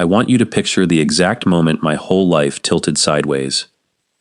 I want you to picture the exact moment my whole life tilted sideways.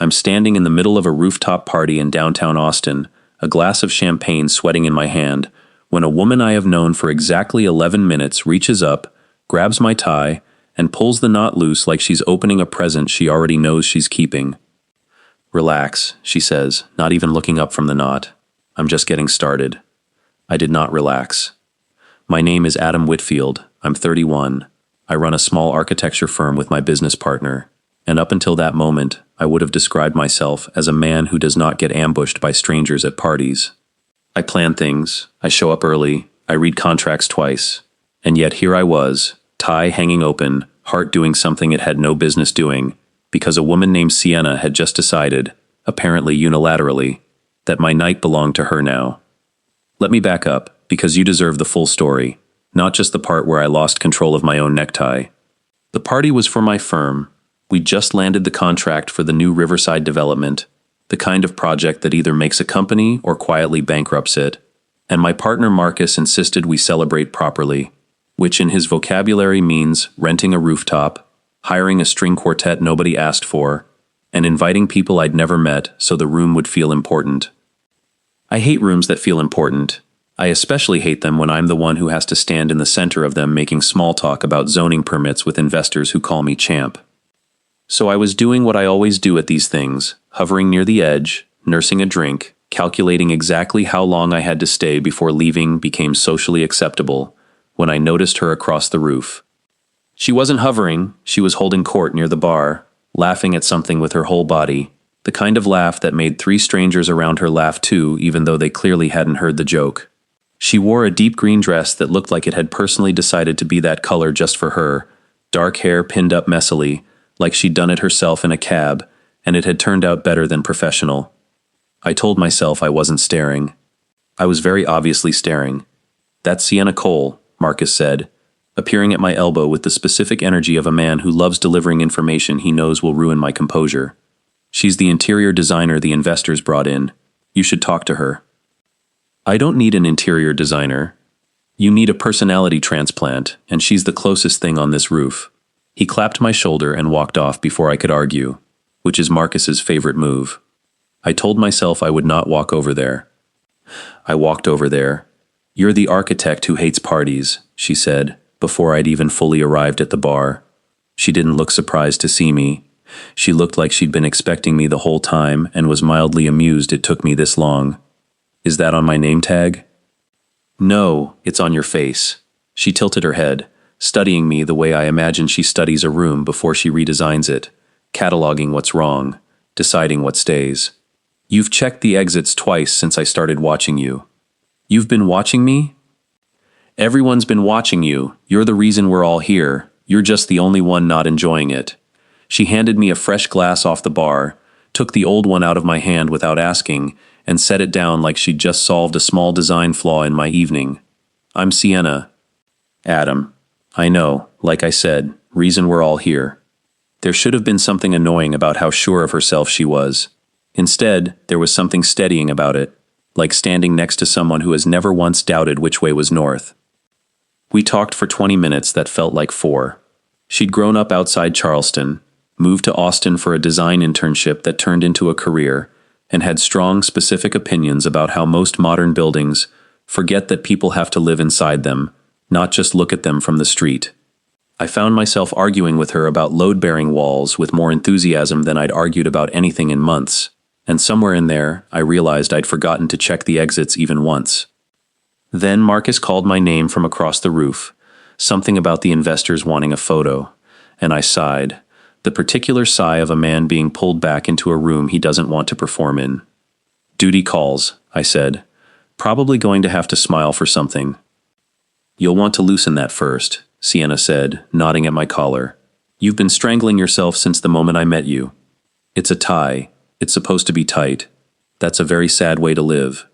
I'm standing in the middle of a rooftop party in downtown Austin, a glass of champagne sweating in my hand, when a woman I have known for exactly 11 minutes reaches up, grabs my tie, and pulls the knot loose like she's opening a present she already knows she's keeping. "Relax," she says, not even looking up from the knot. "I'm just getting started." I did not relax. "My name is Adam Whitfield. I'm 31. I run a small architecture firm with my business partner, and up until that moment, I would have described myself as a man who does not get ambushed by strangers at parties. I plan things, I show up early, I read contracts twice, and yet here I was, tie hanging open, heart doing something it had no business doing, because a woman named Sienna had just decided, apparently unilaterally, that my night belonged to her now. Let me back up, because you deserve the full story, not just the part where I lost control of my own necktie. The party was for my firm. We just landed the contract for the new Riverside development, the kind of project that either makes a company or quietly bankrupts it, and my partner Marcus insisted we celebrate properly, which in his vocabulary means renting a rooftop, hiring a string quartet nobody asked for, and inviting people I'd never met so the room would feel important. I hate rooms that feel important. I especially hate them when I'm the one who has to stand in the center of them making small talk about zoning permits with investors who call me champ. So I was doing what I always do at these things, hovering near the edge, nursing a drink, calculating exactly how long I had to stay before leaving became socially acceptable, when I noticed her across the roof. She wasn't hovering, she was holding court near the bar, laughing at something with her whole body, the kind of laugh that made 3 strangers around her laugh too, even though they clearly hadn't heard the joke. She wore a deep green dress that looked like it had personally decided to be that color just for her, dark hair pinned up messily, like she'd done it herself in a cab, and it had turned out better than professional. I told myself I wasn't staring. I was very obviously staring. "That's Sienna Cole," Marcus said, appearing at my elbow with the specific energy of a man who loves delivering information he knows will ruin my composure. "She's the interior designer the investors brought in. You should talk to her." "I don't need an interior designer. You need a personality transplant, and she's the closest thing on this roof." He clapped my shoulder and walked off before I could argue, which is Marcus's favorite move. I told myself I would not walk over there. I walked over there. "You're the architect who hates parties," she said, before I'd even fully arrived at the bar. She didn't look surprised to see me. She looked like she'd been expecting me the whole time and was mildly amused it took me this long. "Is that on my name tag?" "No, it's on your face." She tilted her head, studying me the way I imagine she studies a room before she redesigns it, cataloging what's wrong, deciding what stays. "You've checked the exits twice since I started watching you." "You've been watching me?" "Everyone's been watching you. You're the reason we're all here. You're just the only one not enjoying it." She handed me a fresh glass off the bar, took the old one out of my hand without asking, and set it down like she'd just solved a small design flaw in my evening. "I'm Sienna." "Adam." "I know, like I said, reason we're all here." There should have been something annoying about how sure of herself she was. Instead, there was something steadying about it, like standing next to someone who has never once doubted which way was north. We talked for 20 minutes that felt like 4. She'd grown up outside Charleston, moved to Austin for a design internship that turned into a career, and had strong, specific opinions about how most modern buildings forget that people have to live inside them, not just look at them from the street. I found myself arguing with her about load-bearing walls with more enthusiasm than I'd argued about anything in months, and somewhere in there, I realized I'd forgotten to check the exits even once. Then Marcus called my name from across the roof, something about the investors wanting a photo, and I sighed. The particular sigh of a man being pulled back into a room he doesn't want to perform in. "Duty calls," I said, probably going to have to smile for something. "You'll want to loosen that first," Sienna said, nodding at my collar. "You've been strangling yourself since the moment I met you. It's a tie. It's supposed to be tight. That's a very sad way to live."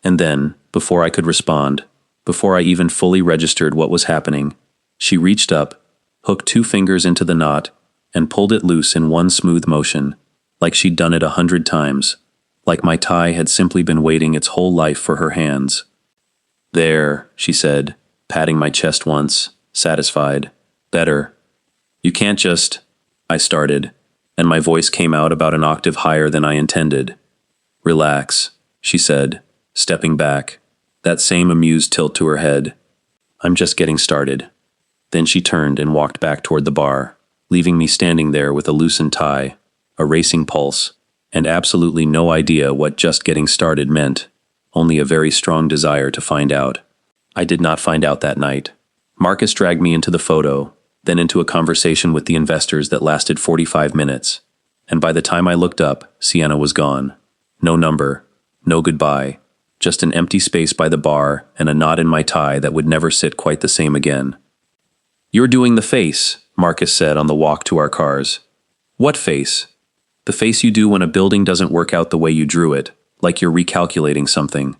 And then, before I could respond, before I even fully registered what was happening, she reached up, hooked 2 fingers into the knot, and pulled it loose in one smooth motion, like she'd done it 100 times, like my tie had simply been waiting its whole life for her hands. "There," she said, patting my chest once, satisfied. Better. You can't just, I started, and my voice came out about an octave higher than I intended. Relax, she said, stepping back, that same amused tilt to her head. I'm just getting started. Then she turned and walked back toward the bar, leaving me standing there with a loosened tie, a racing pulse, and absolutely no idea what just getting started meant, only a very strong desire to find out. I did not find out that night. Marcus dragged me into the photo, then into a conversation with the investors that lasted 45 minutes, and by the time I looked up, Sienna was gone. No number, no goodbye, just an empty space by the bar and a knot in my tie that would never sit quite the same again. You're doing the face, Marcus said on the walk to our cars. What face? The face you do when a building doesn't work out the way you drew it, like you're recalculating something.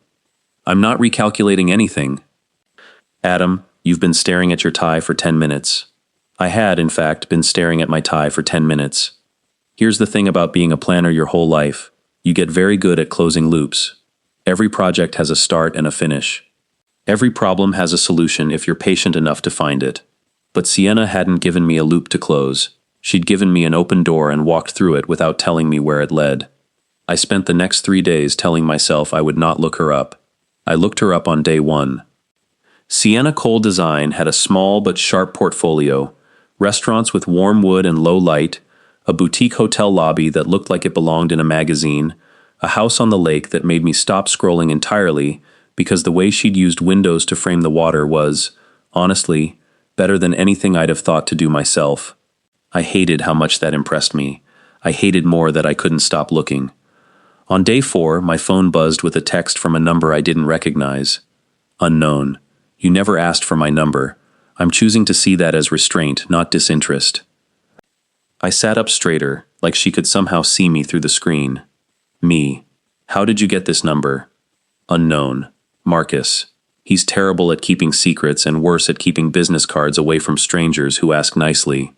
I'm not recalculating anything. Adam, you've been staring at your tie for 10 minutes. I had, in fact, been staring at my tie for 10 minutes. Here's the thing about being a planner your whole life. You get very good at closing loops. Every project has a start and a finish. Every problem has a solution if you're patient enough to find it. But Sienna hadn't given me a loop to close. She'd given me an open door and walked through it without telling me where it led. I spent the next 3 days telling myself I would not look her up. I looked her up on day 1. Sienna Cole Design had a small but sharp portfolio, restaurants with warm wood and low light, a boutique hotel lobby that looked like it belonged in a magazine, a house on the lake that made me stop scrolling entirely because the way she'd used windows to frame the water was, honestly, better than anything I'd have thought to do myself. I hated how much that impressed me. I hated more that I couldn't stop looking. On day 4, my phone buzzed with a text from a number I didn't recognize. Unknown. You never asked for my number. I'm choosing to see that as restraint, not disinterest. I sat up straighter, like she could somehow see me through the screen. Me. How did you get this number? Unknown. Marcus. He's terrible at keeping secrets and worse at keeping business cards away from strangers who ask nicely.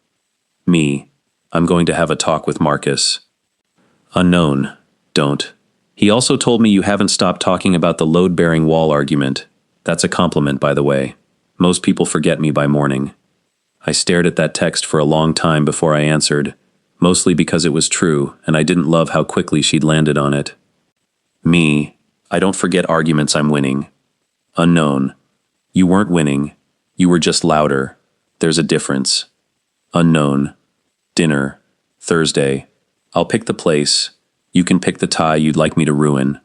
Me. I'm going to have a talk with Marcus. Unknown. Don't. He also told me you haven't stopped talking about the load-bearing wall argument. That's a compliment, by the way. Most people forget me by morning. I stared at that text for a long time before I answered, mostly because it was true, and I didn't love how quickly she'd landed on it. Me. I don't forget arguments I'm winning. Unknown. You weren't winning. You were just louder. There's a difference. Unknown. Dinner. Thursday. I'll pick the place. You can pick the tie you'd like me to ruin.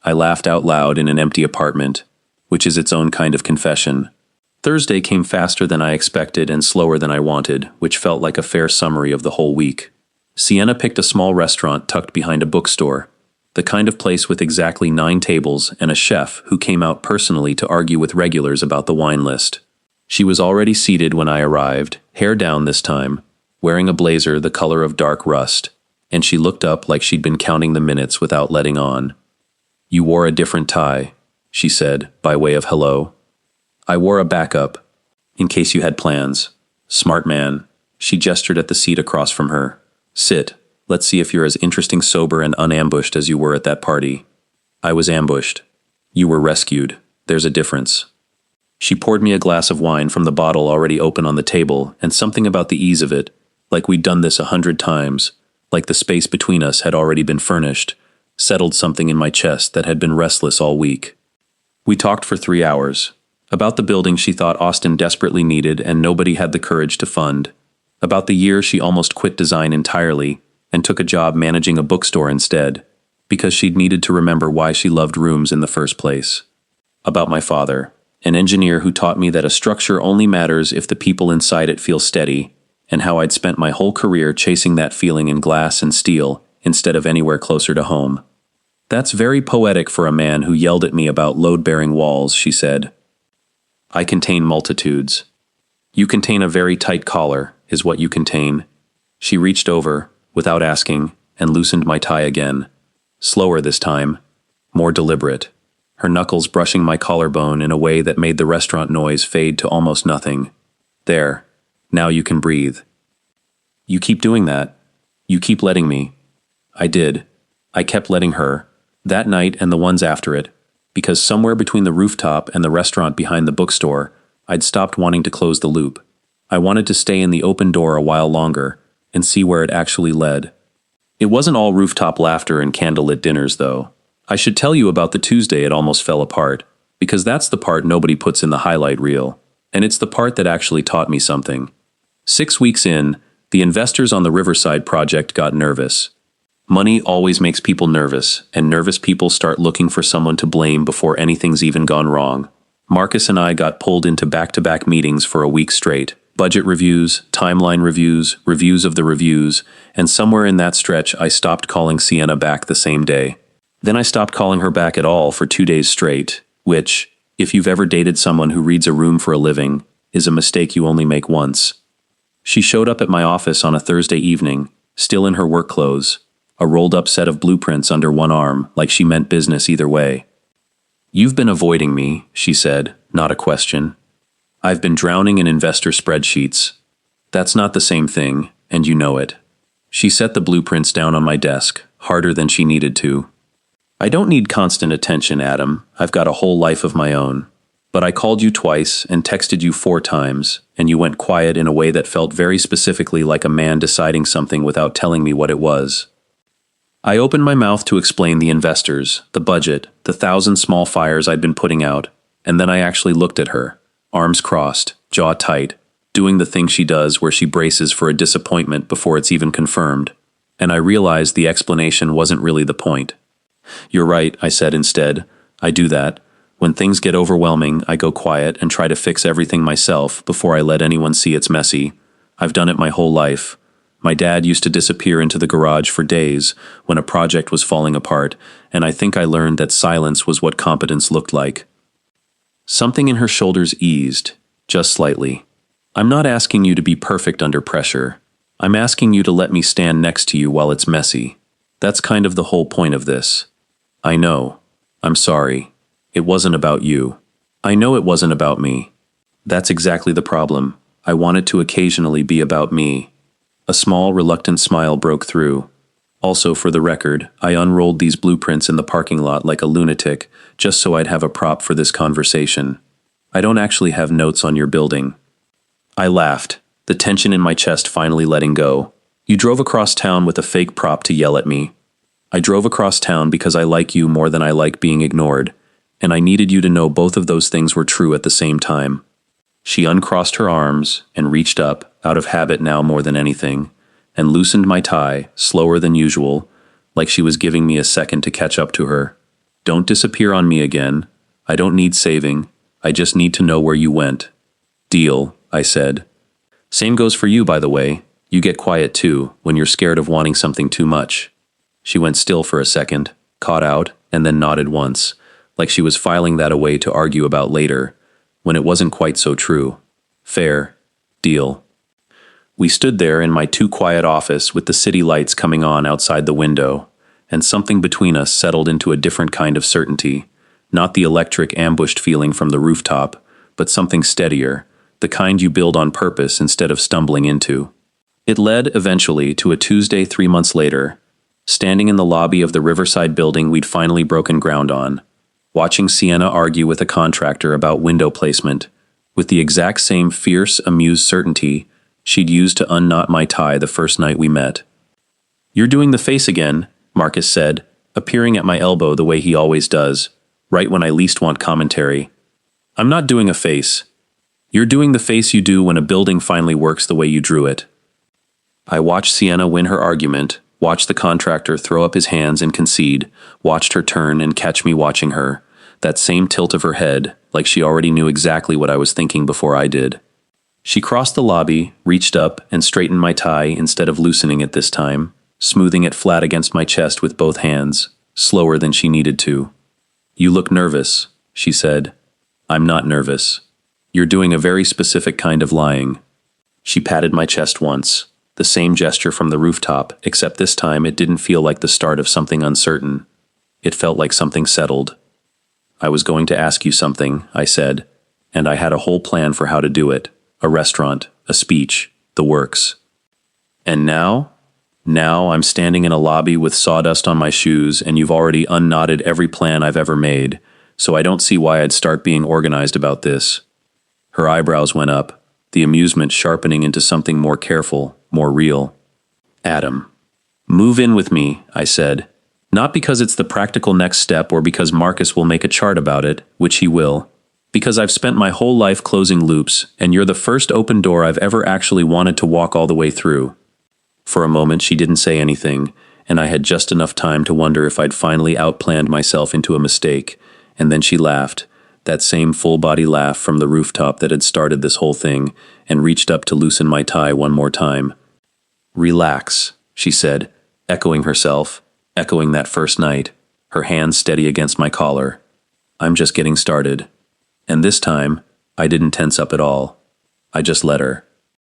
I laughed out loud in an empty apartment, which is its own kind of confession. Thursday came faster than I expected and slower than I wanted, which felt like a fair summary of the whole week. Sienna picked a small restaurant tucked behind a bookstore, the kind of place with exactly 9 tables and a chef who came out personally to argue with regulars about the wine list. She was already seated when I arrived, hair down this time, wearing a blazer the color of dark rust, and she looked up like she'd been counting the minutes without letting on. You wore a different tie, she said, by way of hello. I wore a backup, in case you had plans. Smart man. She gestured at the seat across from her. Sit. Let's see if you're as interesting sober and unambushed as you were at that party. I was ambushed. You were rescued. There's a difference. She poured me a glass of wine from the bottle already open on the table, and something about the ease of it, like we'd done this 100 times, like the space between us had already been furnished, settled something in my chest that had been restless all week. We talked for 3 hours. About the building she thought Austin desperately needed and nobody had the courage to fund. About the year she almost quit design entirely and took a job managing a bookstore instead, because she'd needed to remember why she loved rooms in the first place. About my father, an engineer who taught me that a structure only matters if the people inside it feel steady, and how I'd spent my whole career chasing that feeling in glass and steel instead of anywhere closer to home. That's very poetic for a man who yelled at me about load-bearing walls, she said. I contain multitudes. You contain a very tight collar, is what you contain. She reached over, without asking, and loosened my tie again. Slower this time, more deliberate, her knuckles brushing my collarbone in a way that made the restaurant noise fade to almost nothing. There, now you can breathe. You keep doing that. You keep letting me. I did. I kept letting her, that night and the ones after it, because somewhere between the rooftop and the restaurant behind the bookstore, I'd stopped wanting to close the loop. I wanted to stay in the open door a while longer and see where it actually led. It wasn't all rooftop laughter and candlelit dinners, though. I should tell you about the Tuesday it almost fell apart, because that's the part nobody puts in the highlight reel, and it's the part that actually taught me something. 6 weeks in, the investors on the Riverside project got nervous. Money always makes people nervous, and nervous people start looking for someone to blame before anything's even gone wrong. Marcus and I got pulled into back-to-back meetings for a week straight. Budget reviews, timeline reviews, reviews of the reviews, and somewhere in that stretch I stopped calling Sienna back the same day. Then I stopped calling her back at all for 2 days straight, which, if you've ever dated someone who reads a room for a living, is a mistake you only make once. She showed up at my office on a Thursday evening, still in her work clothes, a rolled-up set of blueprints under one arm, like she meant business either way. "You've been avoiding me," she said, not a question. "I've been drowning in investor spreadsheets. That's not the same thing, and you know it." She set the blueprints down on my desk, harder than she needed to. "I don't need constant attention, Adam. I've got a whole life of my own. But I called you twice and texted you 4 times, and you went quiet in a way that felt very specifically like a man deciding something without telling me what it was." I opened my mouth to explain the investors, the budget, the 1,000 small fires I'd been putting out, and then I actually looked at her, arms crossed, jaw tight, doing the thing she does where she braces for a disappointment before it's even confirmed, and I realized the explanation wasn't really the point. "You're right," I said instead. "I do that. When things get overwhelming, I go quiet and try to fix everything myself before I let anyone see it's messy. I've done it my whole life. My dad used to disappear into the garage for days when a project was falling apart, and I think I learned that silence was what competence looked like." Something in her shoulders eased, just slightly. "I'm not asking you to be perfect under pressure. I'm asking you to let me stand next to you while it's messy. That's kind of the whole point of this. I know. I'm sorry. It wasn't about you. I know it wasn't about me. That's exactly the problem. I want it to occasionally be about me." A small, reluctant smile broke through. "Also, for the record, I unrolled these blueprints in the parking lot like a lunatic, just so I'd have a prop for this conversation. I don't actually have notes on your building." I laughed, the tension in my chest finally letting go. "You drove across town with a fake prop to yell at me. I drove across town because I like you more than I like being ignored, and I needed you to know both of those things were true at the same time." She uncrossed her arms and reached up, out of habit now more than anything, and loosened my tie, slower than usual, like she was giving me a second to catch up to her. "Don't disappear on me again. I don't need saving. I just need to know where you went." "Deal," I said. "Same goes for you, by the way. You get quiet too, when you're scared of wanting something too much." She went still for a second, caught out, and then nodded once, like she was filing that away to argue about later, when it wasn't quite so true. "Fair. Deal." We stood there in my too quiet office with the city lights coming on outside the window, and something between us settled into a different kind of certainty, not the electric ambushed feeling from the rooftop, but something steadier, the kind you build on purpose instead of stumbling into. It led, eventually, to a Tuesday 3 months later, standing in the lobby of the Riverside building we'd finally broken ground on, watching Sienna argue with a contractor about window placement, with the exact same fierce, amused certainty she'd used to unknot my tie the first night we met. "You're doing the face again," Marcus said, appearing at my elbow the way he always does, right when I least want commentary. "I'm not doing a face. You're doing the face you do when a building finally works the way you drew it." I watched Sienna win her argument, watched the contractor throw up his hands and concede, watched her turn and catch me watching her, that same tilt of her head, like she already knew exactly what I was thinking before I did. She crossed the lobby, reached up, and straightened my tie instead of loosening it this time, smoothing it flat against my chest with both hands, slower than she needed to. "You look nervous," she said. "I'm not nervous. You're doing a very specific kind of lying." She patted my chest once, the same gesture from the rooftop, except this time it didn't feel like the start of something uncertain. It felt like something settled. "I was going to ask you something," I said, and I had a whole plan for how to do it. A restaurant, a speech, the works. "And now? Now I'm standing in a lobby with sawdust on my shoes and you've already unknotted every plan I've ever made, so I don't see why I'd start being organized about this." Her eyebrows went up, the amusement sharpening into something more careful, more real. Adam. Move in with me, I said. Not because it's the practical next step or because Marcus will make a chart about it, which he will. Because I've spent my whole life closing loops, and you're the first open door I've ever actually wanted to walk all the way through. For a moment she didn't say anything, and I had just enough time to wonder if I'd finally outplanned myself into a mistake, and then she laughed, that same full-body laugh from the rooftop that had started this whole thing, and reached up to loosen my tie one more time. Relax, she said, echoing herself, echoing that first night, her hands steady against my collar. I'm just getting started. And this time, I didn't tense up at all. I just let her.